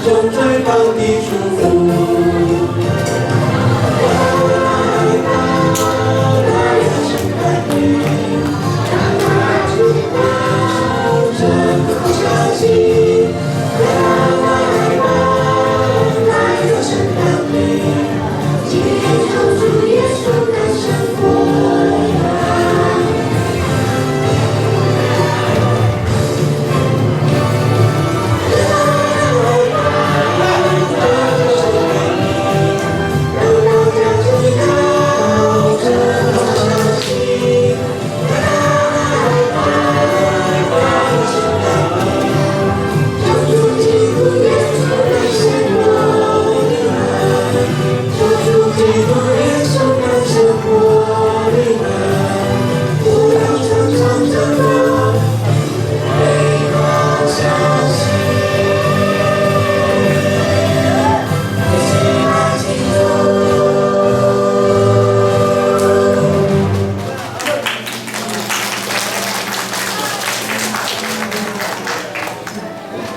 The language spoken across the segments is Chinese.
中最棒的祝福。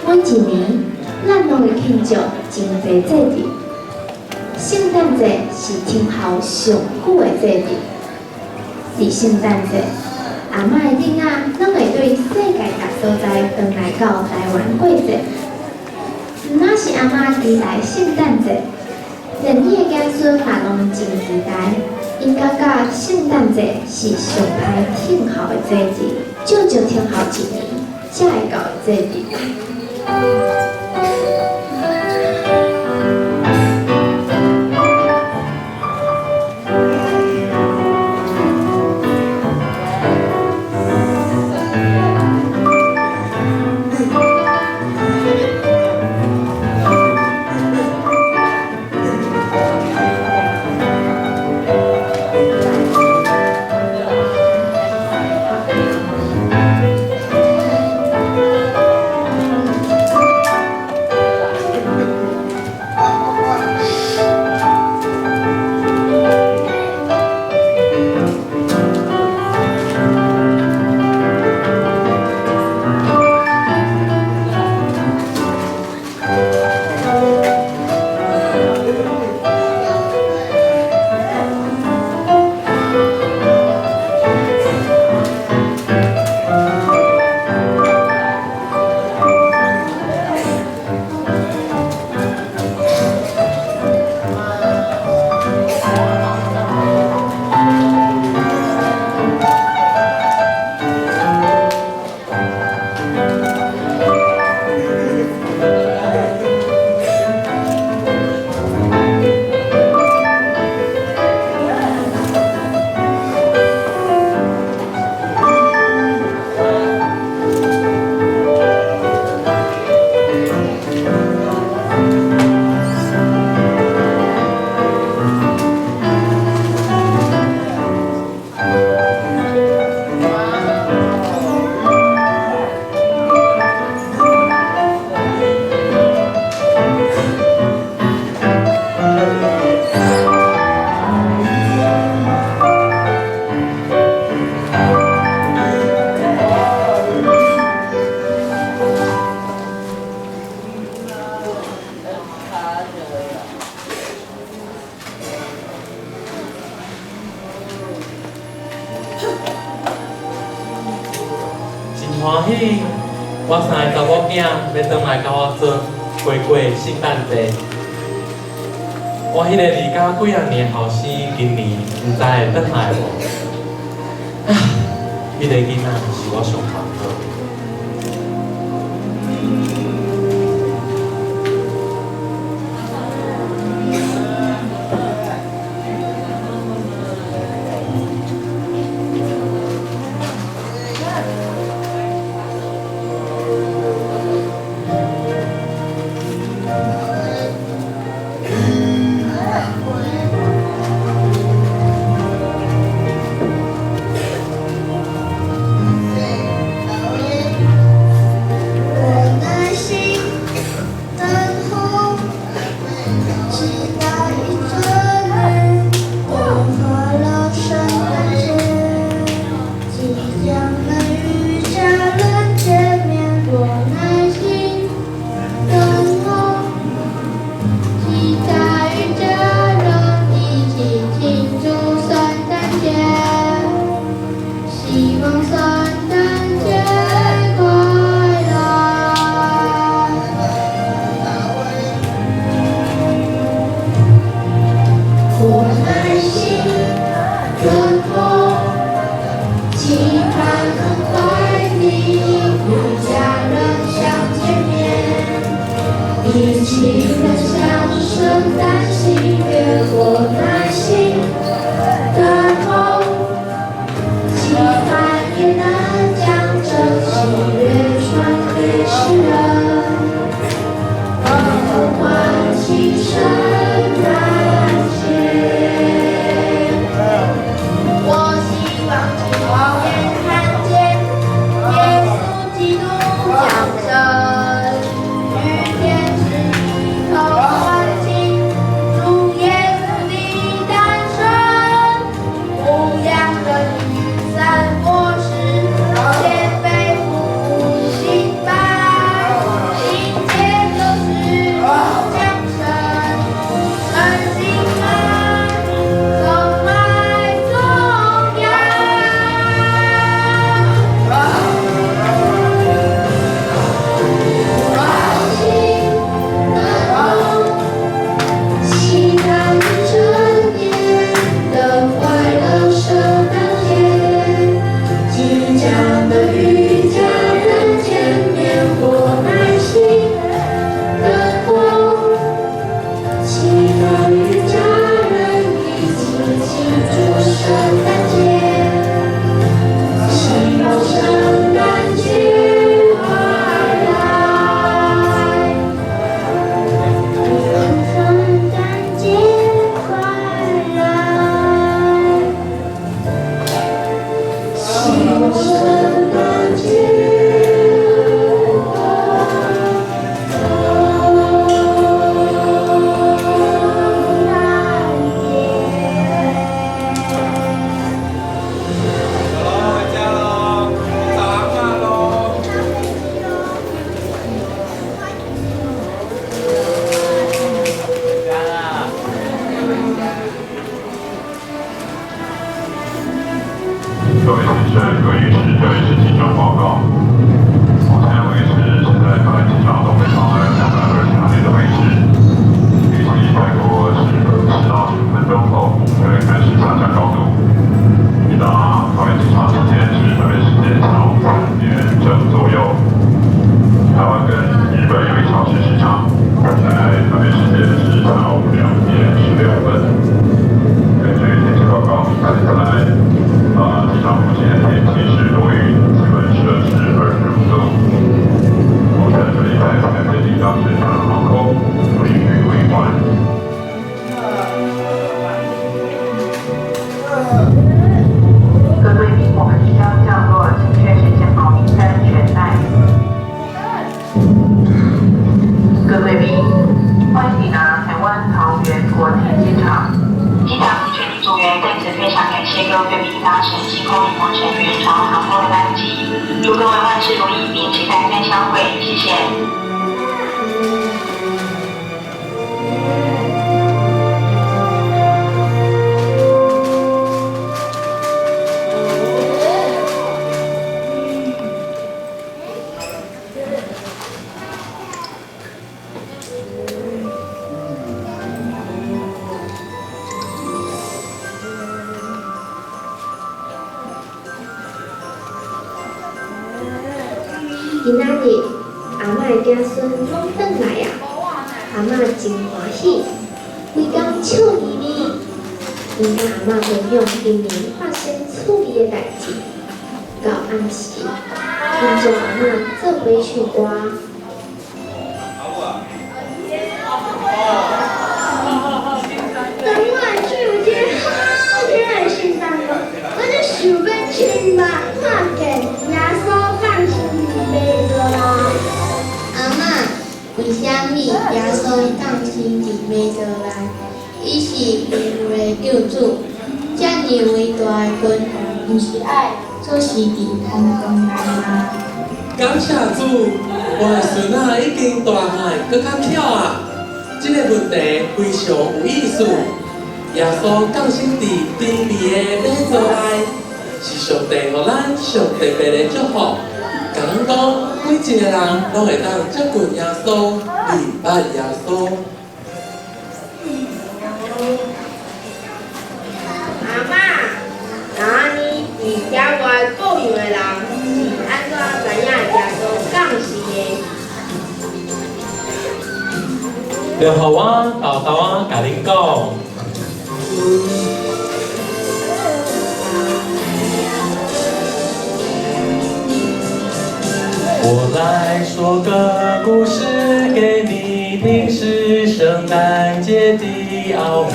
每一年，咱拢会庆祝真侪节日。圣诞节是天后上久的节日。伫圣诞节，阿嬷的囡仔拢会对世界各所在返来到台湾过节。若是阿嬷期待圣诞节，连伊的子孙嘛拢真期待。因感觉圣诞节是上歹天后的节日，少少天后一年才会到的节日。欢喜，我三个查某囝要转来甲我做过圣诞节。我迄个离家几啊年后生，今年毋知会转来无？啊，迄个囡仔是我上烦恼。交会，谢谢。今仔日阿嬷的子孙拢转来啊，阿嬷真欢喜，规工笑眯眯。因甲阿嬷分享今年发生趣味的代志。到暗时，因将阿嬷做回唱歌。等我去有一个好听的圣诞歌，我就想要唱吧，看见耶稣降生伫马座啦。阿嬷，为虾米耶稣降生伫马座内？伊是人类救主，遮尔伟大的君王，毋是爱做事伫空中来吗？感谢主，我的孙仔已经大汉，搁较巧啊！这个问题非常有意思。耶稣降生伫甜蜜的马座内，是上帝予咱上特别的祝福。讲讲每一个人拢会当接近耶稣，明白耶稣。阿嬷，那你遐外教育的人是安怎知影耶稣降生的？就互我豆豆啊，甲恁讲。我来说个故事给你听，是圣诞节的奥秘。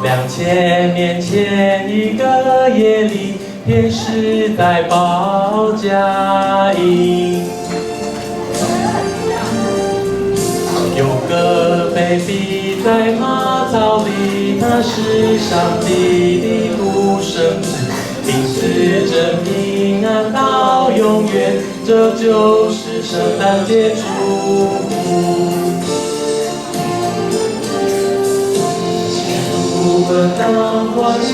2000年前一个夜里，天使在报佳音。有个 baby 在马槽里，他是上帝的独生子，并使真平安到永远，这就是圣诞节祝福。我们当欢愉，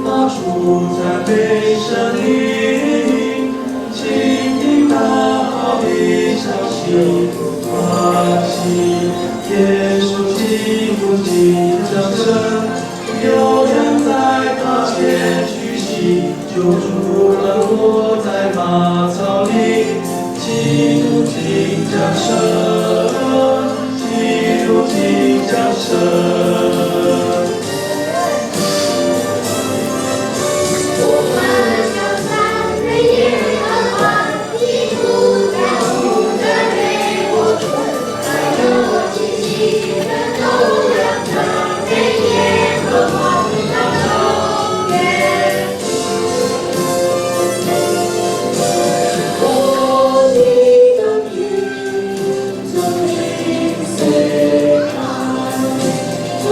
发出赞美声音，倾听大好的消息。欢喜，耶稣基督即降生，有人在他前去世，救主而活在马槽里。基督即降生，基督即降生。从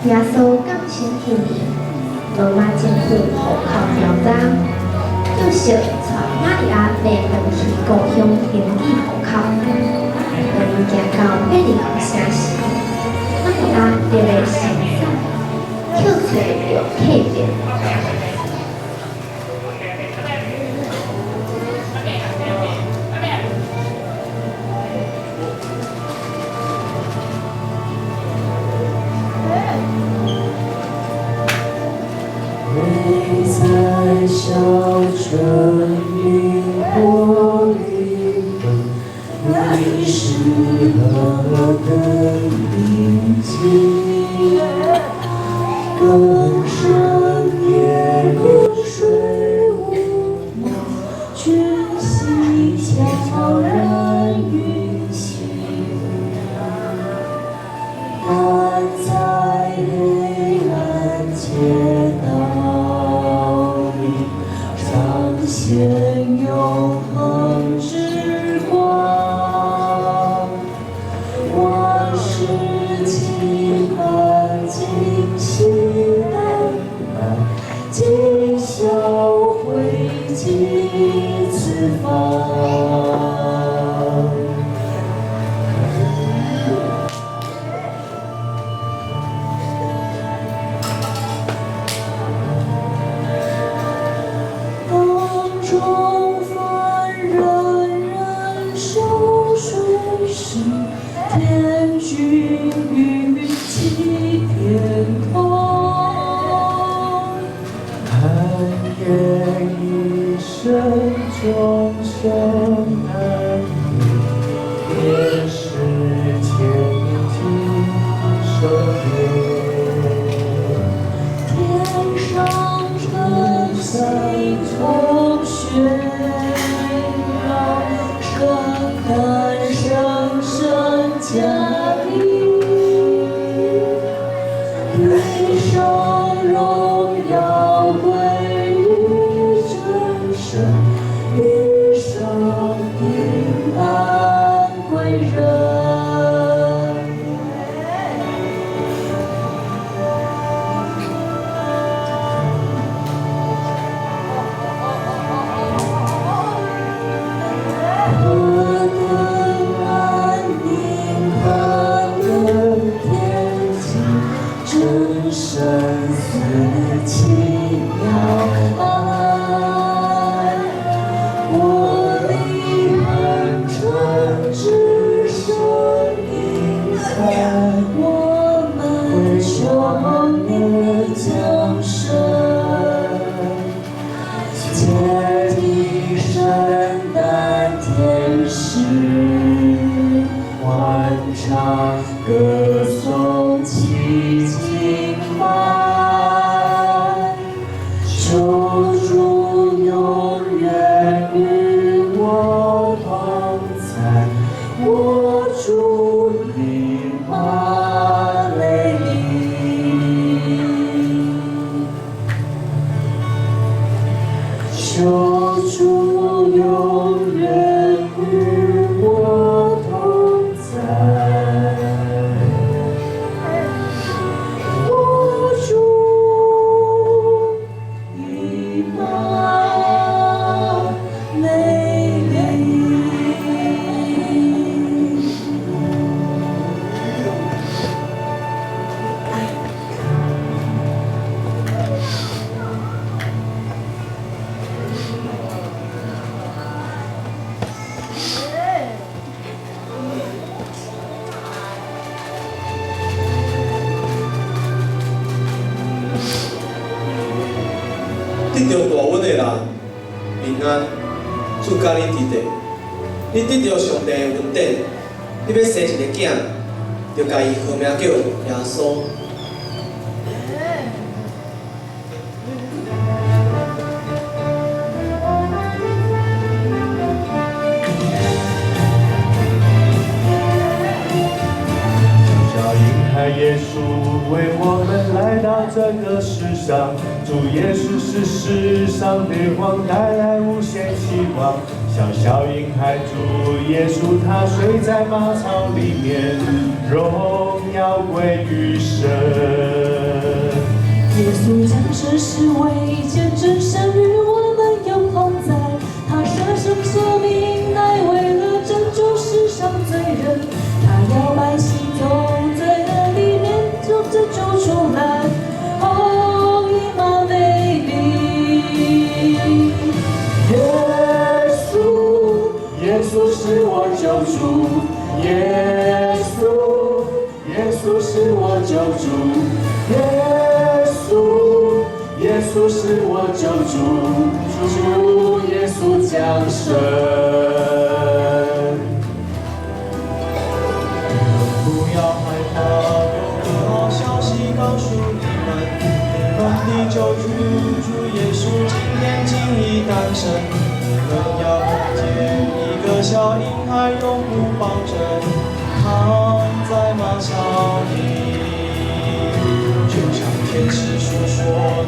耶稣降生迄年，罗马政府户口调查，叫小带玛利亚爬回去故乡登记户口。当伊行到伯利恒城时，玛利亚伫个神山，捡找着客店。在小城里过灵魂，你是何等宁静，更深夜入睡无梦，讯息悄然运行，但在黑暗街道里彰显永恒之光。我是期盼惊喜等待，今宵会几次方。当中凡人忍受水时，天君于其天空，寒夜一生终生难离，也是天庭生变。天上晨星从喧扰，圣诞声声降临，地上荣耀归于真神，地上平安归人。何等安宁，何等恬静，真神似奇妙爱。我离恒春之声音在，我们求你降生，接替圣诞天使，欢唱歌颂奇经版，求主永远与我同在，我主以马内利。求主永远与我同在，我主以马内利。得到大恩的人平安，主甲你伫地。你得到上帝的恩典，你要生一个囝，就甲伊号名叫耶稣。小婴孩耶稣为我们来到这个世上，主耶稣是世上的光，带来无限希望。小婴孩主耶稣，他睡在马槽里面，荣耀归于神。耶稣降世是为见证神与我们有同在，他舍生舍命来为了拯救世上罪人，他要百姓从罪恶里面就拯救出来。哦，以马内利，耶稣是我救主，耶稣是我救主，耶稣是我救主，主耶稣降生。不要害怕，有个好消息告诉你们，你们的救主主耶稣今天经已诞生，你们要看见一个小婴孩永不抱着，躺在马槽里。就像天使所说，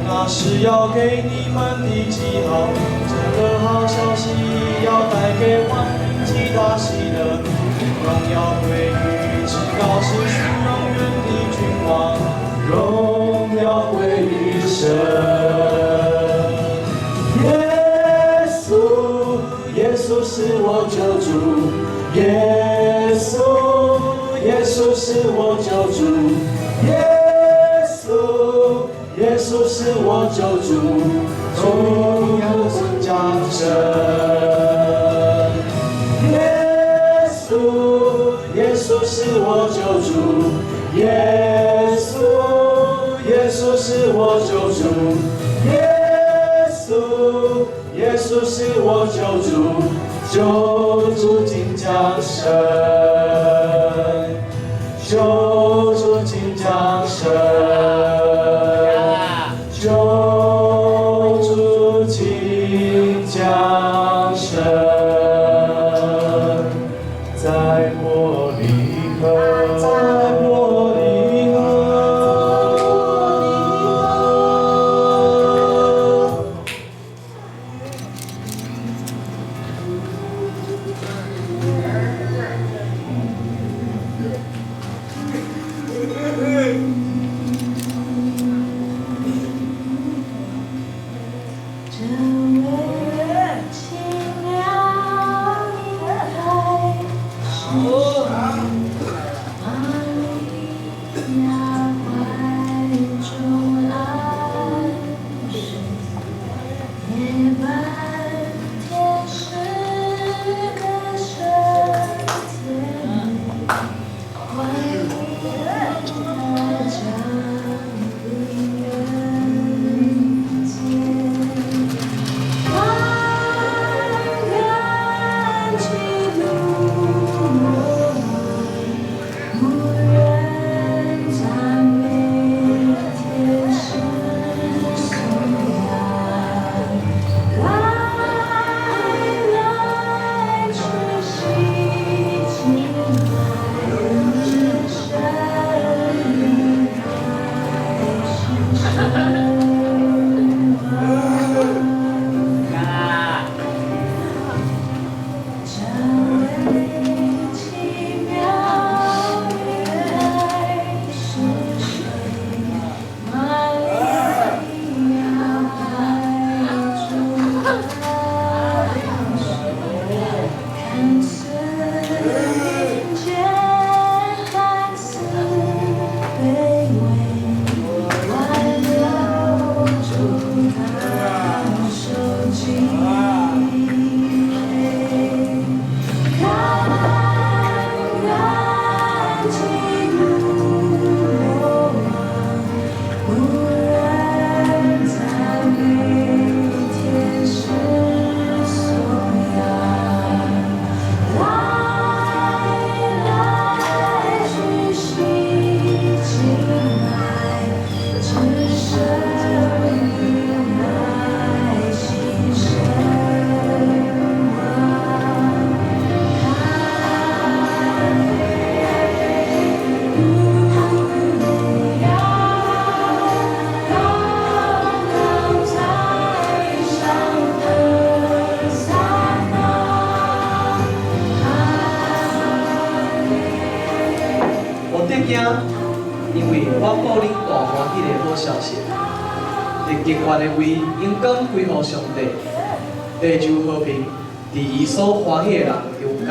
那是要给你们的记号。这个好消息要带给万民极大喜乐，荣耀归于至高是属永远的君王，荣耀归于神。耶稣是我救主，耶稣是我救主，耶稣是我救主，主耶稣降生。耶稣是我救主，耶稣是我救主，耶稣是我救主，救主今降生，救主今降生，救主今降生，在玻璃河，在玻璃河。这位清凉婴孩，玛利亚怀中安睡，夜半天使的圣天，怀里那将临人间。无人在我报恁大欢喜的好消息，伫极远的位应当归乎上帝，地球和平，伫伊所欢喜的人中间。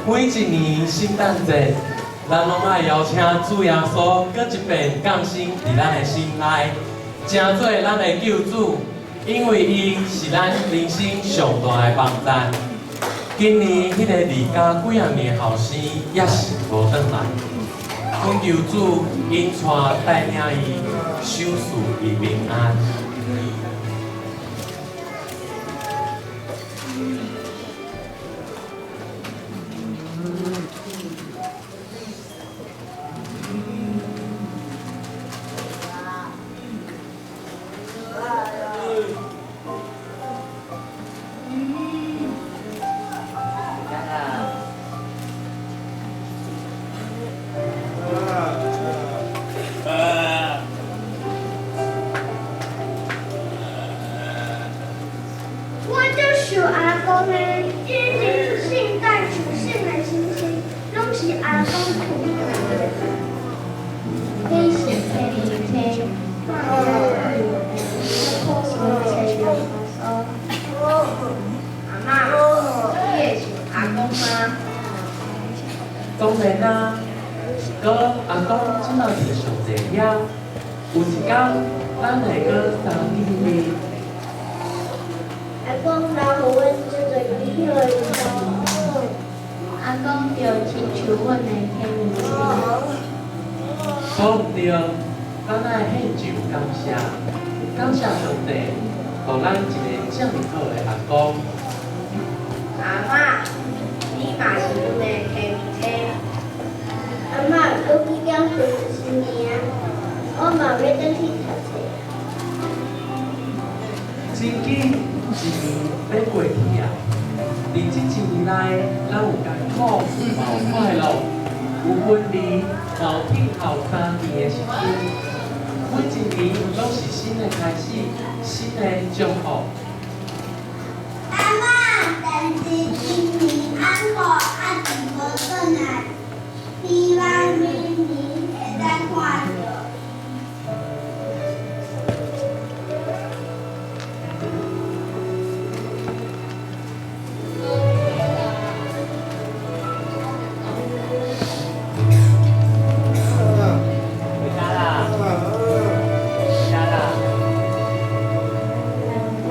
每一年圣诞节，咱拢爱邀请主耶稣搁一遍降生伫咱的心内，成做咱的救主，因为伊是咱人生上大的帮赞。今年迄个离家几啊年后生也是无转来，恳求主因带带领伊守事伊平安。我就是阿公的，今年圣诞出现的星星，拢是阿公涂的。你是天天天，放在有的，可是谁用他说？阿嬷，你会想阿公吗？当然啦，哥阿公即马是上济遐，有一天咱会搁相见面。阿公老互阮做做礼物阿公就亲像阮的天父一样。所对，咱爱献上感谢，感谢上帝，互咱一个这么好的阿公。阿嬷，你嘛是阮的天天。阿嬷，过几点就新年，我嘛要转去读册。真紧一年要过去啊！伫即一年内，咱有艰苦，嘛有快乐，有分离，嘛有挺后3年的时间。每一年拢是新的开始，新的祝福。阿嬷，但是今年阿婆还是无转来，希望明年会当看到。回家啦！回家啦！我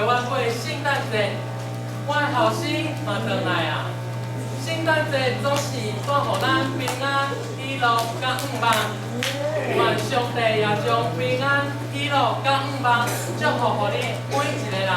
湾过圣诞节，我的后生嘛回来啊！圣诞节总是带予咱平安、喜乐、甲盼望。愿上帝也将平安、喜乐、甲盼望祝福予你每一个人。